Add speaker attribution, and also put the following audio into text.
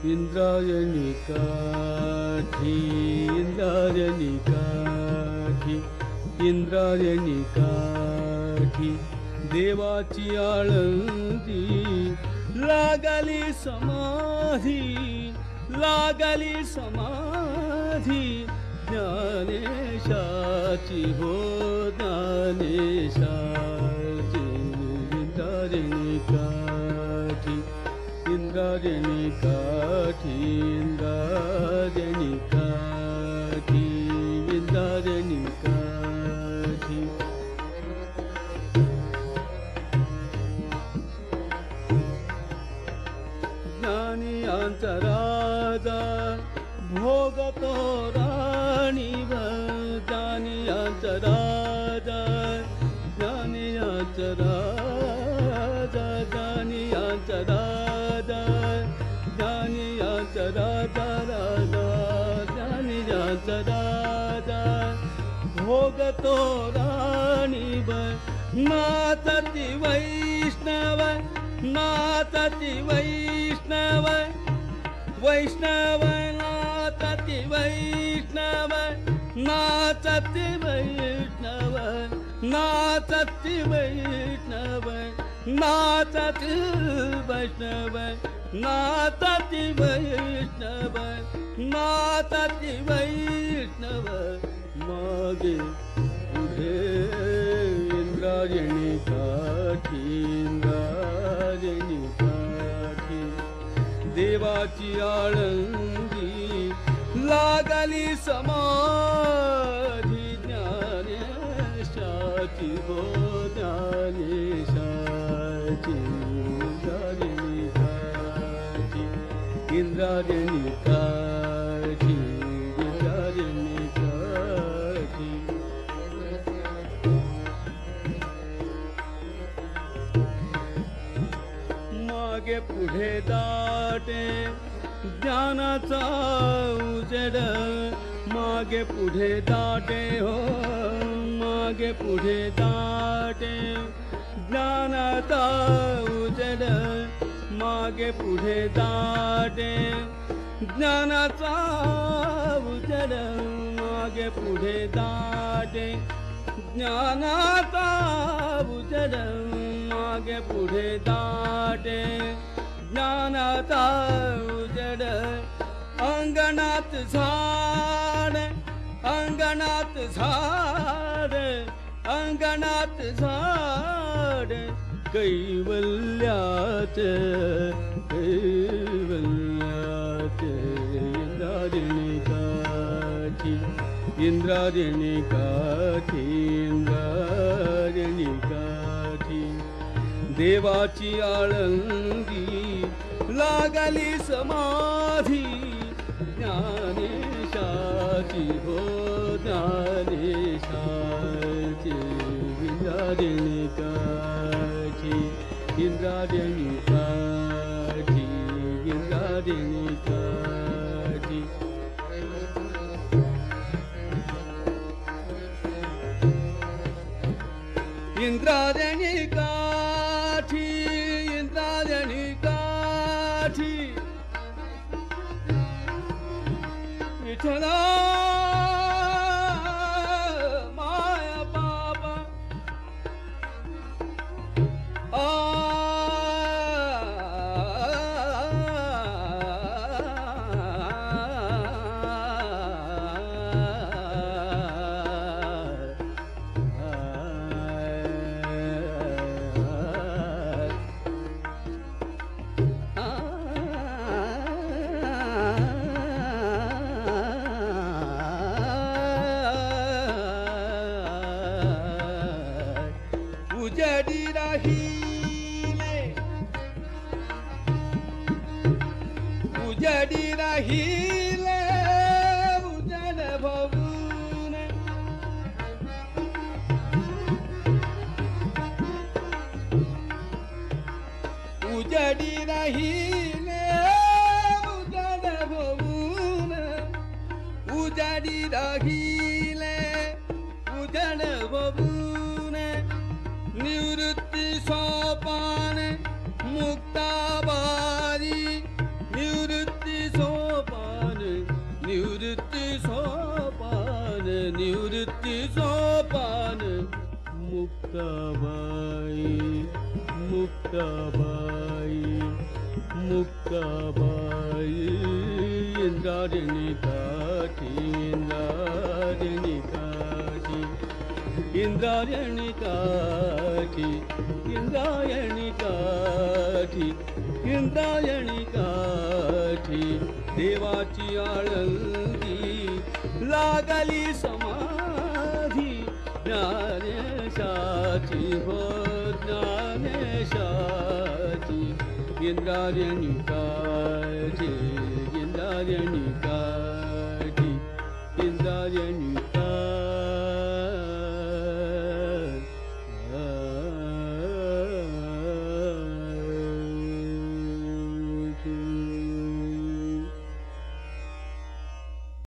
Speaker 1: इंद्रायणी काठी, इंद्रायणी काठी, इंद्रायणी काठी, देवाची आळंदी लागली समाधी, लागली समाधी ज्ञानेशाची हो ज्ञानेशाची. इंद्रायणी काठी, इंद्रायणी काठी, इंद्रायणी काठी, इंद्रायणी काठी. ज्ञानियांचा राजा भोगतो राणीवर, ज्ञानियांचा राजा, ज्ञानियांचा राजा, ज्ञानियांचा राजा, ज्ञानियांचा राजा, राजा ज्ञानियांचा राजा भोगतो राणीवर. नाचती वैष्णव, नाचती वैष्णव, वैष्णव नाचती वैष्णव, नाचती वैष्णव, नाचती वैष्णव, नाचती वैष्णव, नाचती वैष्णव, नाचती वैष्णव. मागे पुढे इंद्रायणी काठी, इंद्रायणी काठी, देवाची आळंदी लागली समाधी ज्ञानेशाची हो ज्ञानेशाची. इंद्रायणी काठी, इंद्रायणी काठी, इंद्रायणी काठी. मागे पुढे दाटे ज्ञानाचा उजेड, मागे पुढे दाटे हो, मागे पुढे दाटे ज्ञानाचा उजेड, मागे पुढे दाटे ज्ञानाचा उजेड, मागे पुढे दाटे ज्ञानाचा उजेड, मागे पुढे दाटे ज्ञानाचा उजेड. अंगणात झाड, अंगणात झाड, अंगणात झाड कैवल्यात, कैवल्यात. इंद्रायणी काठी, इंद्रायणी काठी, इंद्रायणी काठी, देवाची आळंदी लागली समाधी ज्ञानेशाची हो ज्ञानेशाची. इंद्रायणी काठी, इंद्रायणी काठी, इंद्रायणी काठी. इंद्रायणी काठी, इंद्रायणी काठी, विठ्ठला माया बाबा उजाडी राहिले उजड बबून निवृत्ती सोपान मुक्ताबारी निवृत्ती सोपान निवृत्ती सोपान निवृत्ती सोपान मुक्ताबाई मुक्ताबाई मुक्ताबाई इंद्रायणी काठी इंद्रायणी काठी इंद्रायणी काठी इंद्रायणी काठी इंद्रायणी काठी देवाची आळंदी लागली समाधी ज्ञानेशाची हो ज्ञानेशाची इंद्रायणी काठी इंद्रायणी काठी इंद्रायणी काठी